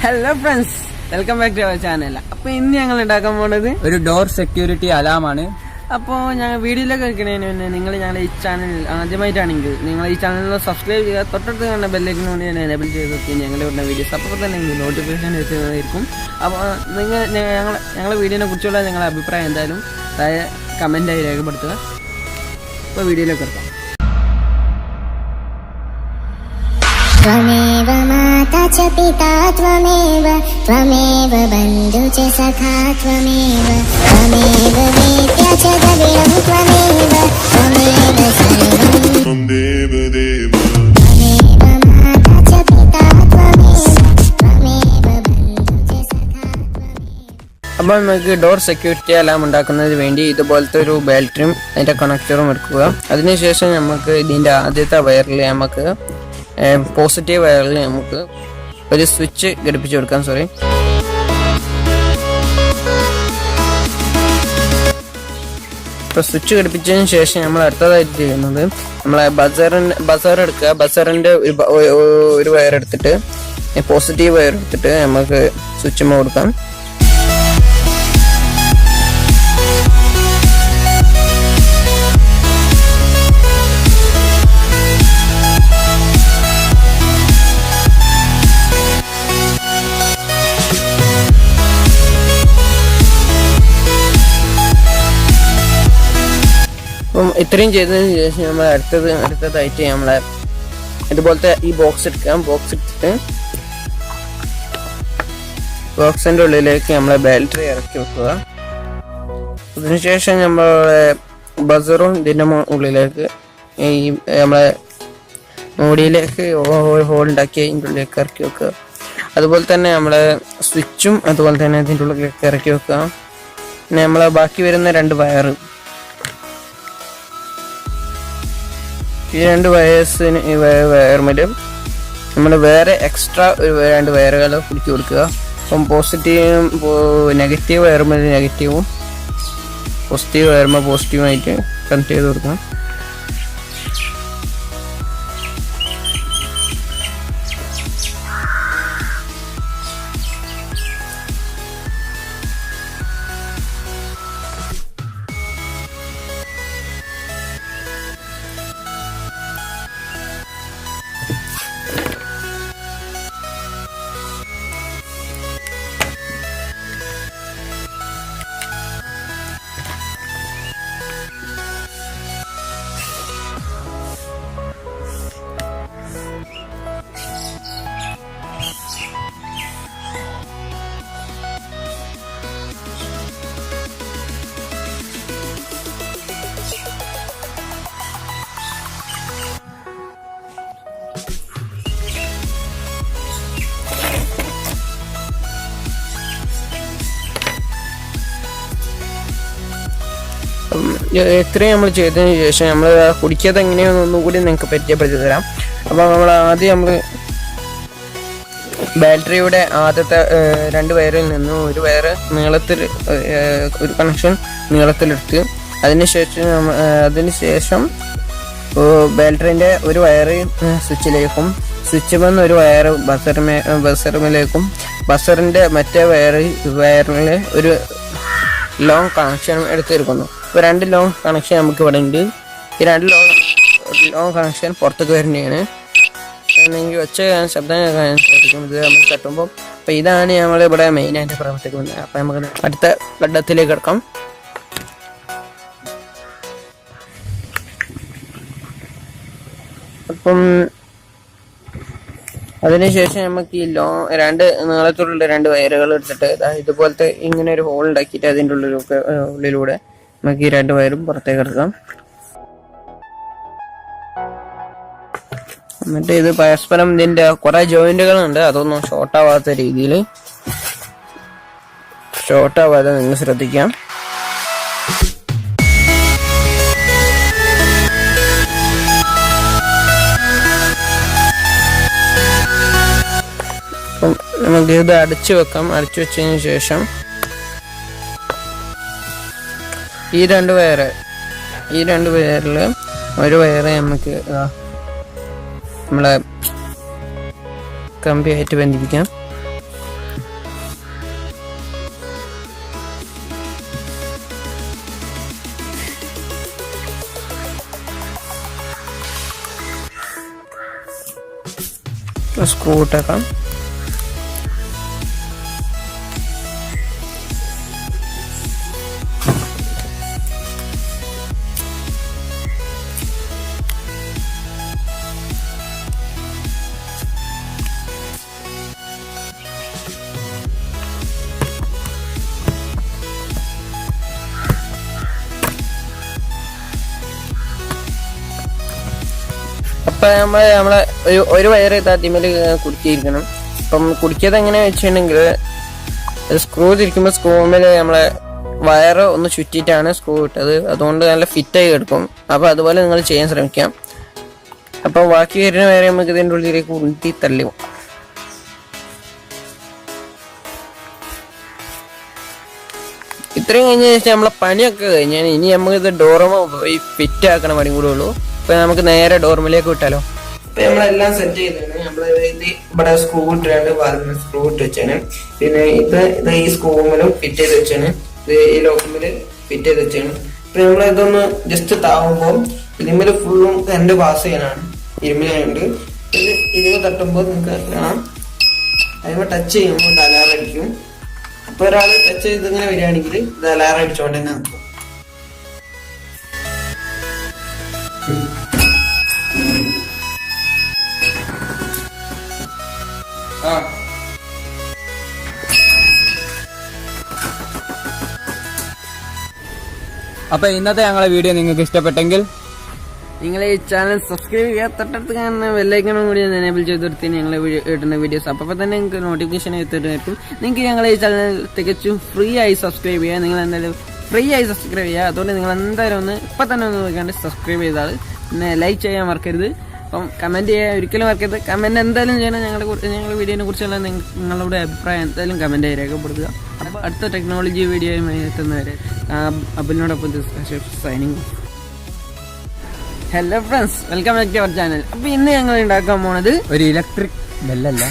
Hello friends, welcome back to our channel. അപ്പോൾ ഇന്ന് ഞങ്ങൾ ഉണ്ടാക്കാൻ പോകുന്നത് ഒരു ഡോർ സെക്യൂരിറ്റി അലാമാണ്. അപ്പോൾ ഞങ്ങൾ വീഡിയോയിലേക്ക് എടുക്കുന്നതിന് മുന്നേ നിങ്ങൾ ഞങ്ങളുടെ ഈ ചാനൽ ആദ്യമായിട്ടാണെങ്കിൽ നിങ്ങൾ ഈ ചാനൽ സബ്സ്ക്രൈബ് ചെയ്യുക, തൊട്ടടുത്ത് കാണുന്ന ബെല്ലൈക്കൺ കൊണ്ട് ഞാൻ എനേബിൾ ചെയ്ത് നോക്കി ഞങ്ങളുടെ ഉള്ള വീഡിയോസ് അപ്പോൾ തന്നെ നോട്ടിഫിക്കേഷൻ എത്തുന്നതായിരിക്കും. അപ്പോൾ നിങ്ങൾ ഞങ്ങളുടെ വീഡിയോനെ കുറിച്ചുള്ള നിങ്ങളുടെ അഭിപ്രായം എന്തായാലും കമൻറ്റായി രേഖപ്പെടുത്തുക. അപ്പോൾ വീഡിയോയിലേക്ക് എടുക്കാം. त्वमेव माता च पिता त्वमेव त्वमेव बन्धु च सखा त्वमेव त्वमेव वेद्या च द्रविणं त्वमेव त्वमेव सर्वं देवदेव त्वमेव माता च पिता त्वमेव बन्धु च सखा त्वमेव. അപ്പോൾ നമുക്ക് ഡോർ സെക്യൂരിറ്റി എല്ലാം ഉണ്ടാക്കുന്നതിന് വേണ്ടി ഇതുപോലത്തെ ഒരു ബാറ്ററിയും അതിൻ്റെ കണക്ടറും എടുക്കുക. അതിനുശേഷം നമുക്ക് ഇതിൻ്റെ ആദ്യത്തെ വയറിൽ നമുക്ക് പോസിറ്റീവ് വയറിൽ നമുക്ക് ഒരു സ്വിച്ച് ഘടിപ്പിച്ചു കൊടുക്കാം. ഇപ്പോൾ സ്വിച്ച് ഘടിപ്പിച്ചതിന് ശേഷം നമ്മൾ അടുത്തതായിട്ട് ചെയ്യുന്നത് നമ്മളെ ബസർ എടുക്കുക. ബസറിൻ്റെ ഒരു വയർ എടുത്തിട്ട് പോസിറ്റീവ് വയർ എടുത്തിട്ട് നമുക്ക് സ്വിച്ച് കൊടുക്കാം. അപ്പം ഇത്രയും ചെയ്തതിന് ശേഷം നമ്മൾ അടുത്തതായിട്ട് നമ്മളെ ഇതുപോലത്തെ ഈ ബോക്സ് എടുക്കാം. ബോക്സ് എടുത്തിട്ട് ബോക്സിൻ്റെ ഉള്ളിലേക്ക് നമ്മളെ ബാറ്ററി ഇറക്കി വെക്കുക. അതിനുശേഷം നമ്മളെ ബസറും ഇതിൻ്റെ ഉള്ളിലേക്ക് ഈ നമ്മളെ മോഡിയിലേക്ക് ഹോൾ ഉണ്ടാക്കി അതിൻ്റെ ഉള്ളിലേക്ക് ഇറക്കി വെക്കുക. അതുപോലെ തന്നെ നമ്മളെ സ്വിച്ചും അതുപോലെ തന്നെ ഇതിൻ്റെ ഉള്ളിലേക്ക് ഇറക്കി വെക്കുക. പിന്നെ നമ്മളെ ബാക്കി വരുന്ന രണ്ട് വയർ, ഈ രണ്ട് വയർമേൽ നമ്മൾ വേറെ എക്സ്ട്രാ രണ്ട് വയറുകൾ പിടിച്ചു കൊടുക്കുക. അപ്പം നെഗറ്റീവ് വയറുമ്പോൾ നെഗറ്റീവും പോസിറ്റീവ് വയറുമ്പോൾ പോസിറ്റീവായിട്ട് കണക്ട് ചെയ്ത് കൊടുക്കാം. ഇത്രയും നമ്മൾ ചെയ്തതിന് ശേഷം നമ്മൾ കുടിക്കാതെ എങ്ങനെയാണെന്ന് ഒന്നുകൂടി നിങ്ങൾക്ക് പരിചയപ്പെടുത്തി തരാം. അപ്പോൾ നമ്മൾ ആദ്യം ബാറ്ററിയുടെ ആദ്യത്തെ രണ്ട് വയറിൽ നിന്നും ഒരു വയർ നീളത്തിൽ ഒരു കണക്ഷൻ നീളത്തിലെടുത്ത് അതിനുശേഷം ബാറ്ററിൻ്റെ ഒരു വയർ സ്വിച്ചിലേക്കും സ്വിച്ച് വന്ന് ഒരു വയർ ബസറിലേക്കും ബസറിൻ്റെ മറ്റേ വയറിൽ ഒരു ലോങ് കണക്ഷൻ എടുത്തിരിക്കുന്നു. ഇപ്പോൾ രണ്ട് ലോങ് കണക്ഷൻ നമുക്ക് ഇവിടെ ഉണ്ട്. ഈ രണ്ട് ലോങ് കണക്ഷൻ പുറത്തേക്ക് വരുന്നതാണ്. എനിക്ക് ഒച്ച ശബ്ദം സാധിക്കും ഇത് നമ്മൾ തട്ടുമ്പോൾ. അപ്പോൾ ഇതാണ് നമ്മൾ ഇവിടെ മെയിനായിട്ട് പ്രവർത്തിക്കുന്നത്. അപ്പോൾ നമുക്ക് അടുത്ത ഘട്ടത്തിലേക്ക് കിടക്കാം. അപ്പം അതിനുശേഷം നമുക്ക് ഈ രണ്ട് നീളത്തിലുള്ള രണ്ട് വയറുകൾ എടുത്തിട്ട് ഇതുപോലത്തെ ഇങ്ങനെ ഒരു ഹോൾ ഉണ്ടാക്കിയിട്ട് അതിൻ്റെ ഉള്ളിലൂടെ നമുക്ക് ഈ രണ്ട് വയറും പുറത്തേക്ക് എടുക്കാം. എന്നിട്ട് ഇത് പരസ്പരം ഇതിൻ്റെ കുറെ ജോയിന്റുകളുണ്ട്, അതൊന്നും ഷോർട്ടാവാത്ത രീതിയിൽ ഷോർട്ടാവാതെ നിങ്ങൾ ശ്രദ്ധിക്കാം. നമുക്ക് ഇത് അടച്ചു വെക്കാം. അടച്ചു വെച്ചതിന് ശേഷം ഈ രണ്ട് വയറിൽ ഒരു വയറ് നമുക്ക് നമ്മളെ കമ്പിയായിട്ട് ബന്ധിപ്പിക്കാം. സ്ക്രൂ ഇട്ടേക്കാം. അപ്പം നമ്മളെ ഒരു വയറ് താത്തിമേൽ കുടുക്കിയിരിക്കണം. അപ്പം കുടിക്കാതെ എങ്ങനെ വെച്ചിട്ടുണ്ടെങ്കിൽ സ്ക്രൂ തിരിക്കുമ്പോൾ സ്ക്രൂമേൽ നമ്മളെ വയറ് ഒന്ന് ചുറ്റിയിട്ടാണ് സ്ക്രൂ ഇട്ടത്. അതുകൊണ്ട് നല്ല ഫിറ്റായി എടുക്കും. അപ്പോൾ അതുപോലെ നിങ്ങൾ ചെയ്യാൻ ശ്രമിക്കാം. അപ്പോൾ ബാക്കി വരുന്ന വരെ നമുക്ക് ഇതിൻ്റെ ഉള്ളിലേക്ക് ഉരുട്ടി തള്ളും. ഇത്രയും കഴിഞ്ഞ ശേഷം നമ്മളെ പണിയൊക്കെ കഴിഞ്ഞാൽ ഇനി നമുക്ക് ഇത് ഡോർമ പോയി ഫിറ്റ് ആക്കണ പണി കൂടെ ഉള്ളൂ. ഇപ്പൊ നമുക്ക് നേരെ ഡോർമിലേക്ക് വിട്ടാലോ. ഇപ്പൊ നമ്മളെല്ലാം സെറ്റ് ചെയ്താണ്. നമ്മള് ഇവിടെ സ്ക്രൂ ഇട്ടാണ്ട് വാൽവിന് സ്ക്രൂ ഇട്ട് വെച്ചാണ്. പിന്നെ ഇത് ഈ സ്ക്രൂമിലും ഫിറ്റ് ചെയ്ത് വെച്ചാണ്. ഇത് ഈ ലോക്കുമില് ഫിറ്റ് ചെയ്ത് വെച്ചാണ്. ഇപ്പൊ നമ്മൾ ഇതൊന്ന് ജസ്റ്റ് താവുമ്പോൾ ഇതിന്മേൽ ഫുള്ളും കറണ്ട് പാസ് ചെയ്യാനാണ്. ഇരുമ്പിലായുണ്ട്. ഇതിന് തട്ടുമ്പോൾ നിങ്ങൾക്ക് കാണാം അതിന് ടച്ച് ചെയ്യുമ്പോൾ ഇത് അലാറം അടിക്കും. അപ്പൊ ഒരാൾ ടച്ച് ചെയ്ത് ഇങ്ങനെ വരികയാണെങ്കിൽ ഇത് അലാറം അടിച്ചോണ്ട് തന്നെ നിൽക്കും. അപ്പൊ ഇന്നത്തെ ഞങ്ങളെ വീഡിയോ നിങ്ങൾക്ക് ഇഷ്ടപ്പെട്ടെങ്കിൽ നിങ്ങൾ ഈ ചാനൽ സബ്സ്ക്രൈബ് ചെയ്യുക. തൊട്ടടുത്ത് കാണുന്ന ബെല്ലൈക്കണും കൂടി എനേബിൾ ചെയ്ത് കൊടുത്ത് ഞങ്ങൾ ഇടുന്ന വീഡിയോസ് അപ്പോൾ തന്നെ നിങ്ങൾക്ക് നോട്ടിഫിക്കേഷൻ എത്തിയിട്ടുണ്ടായിരിക്കും. നിങ്ങൾക്ക് ഞങ്ങളെ ഈ ചാനൽ തികച്ചും ഫ്രീ ആയി സബ്സ്ക്രൈബ് ചെയ്യുക. നിങ്ങൾ എന്തായാലും ഫ്രീ ആയി സബ്സ്ക്രൈബ് ചെയ്യുക. അതുകൊണ്ട് നിങ്ങൾ എന്തായാലും ഇപ്പം തന്നെ ഒന്ന് നോക്കാണ്ട് സബ്സ്ക്രൈബ് ചെയ്താൽ പിന്നെ ലൈക്ക് ചെയ്യാൻ മറക്കരുത്. അപ്പം കമൻറ്റ് ചെയ്യാൻ ഒരിക്കലും മറക്കരുത്. കമൻറ്റ് എന്തായാലും ചെയ്യണം. ഞങ്ങളുടെ വീഡിയോനെ കുറിച്ചുള്ള നിങ്ങളുടെ അഭിപ്രായം എന്തായാലും കമൻറ്റ് ആയി രേഖപ്പെടുത്തുക. അപ്പോൾ അടുത്ത ടെക്നോളജി വീഡിയോയുമായി എത്തുന്നവരെ അബിലിനോടൊപ്പം signing. Hello friends, welcome back to our channel. അപ്പോൾ ഇന്ന് ഞങ്ങൾ ഉണ്ടാക്കാൻ പോണത് ഒരു ഇലക്ട്രിക് ബെല്ലല്ല.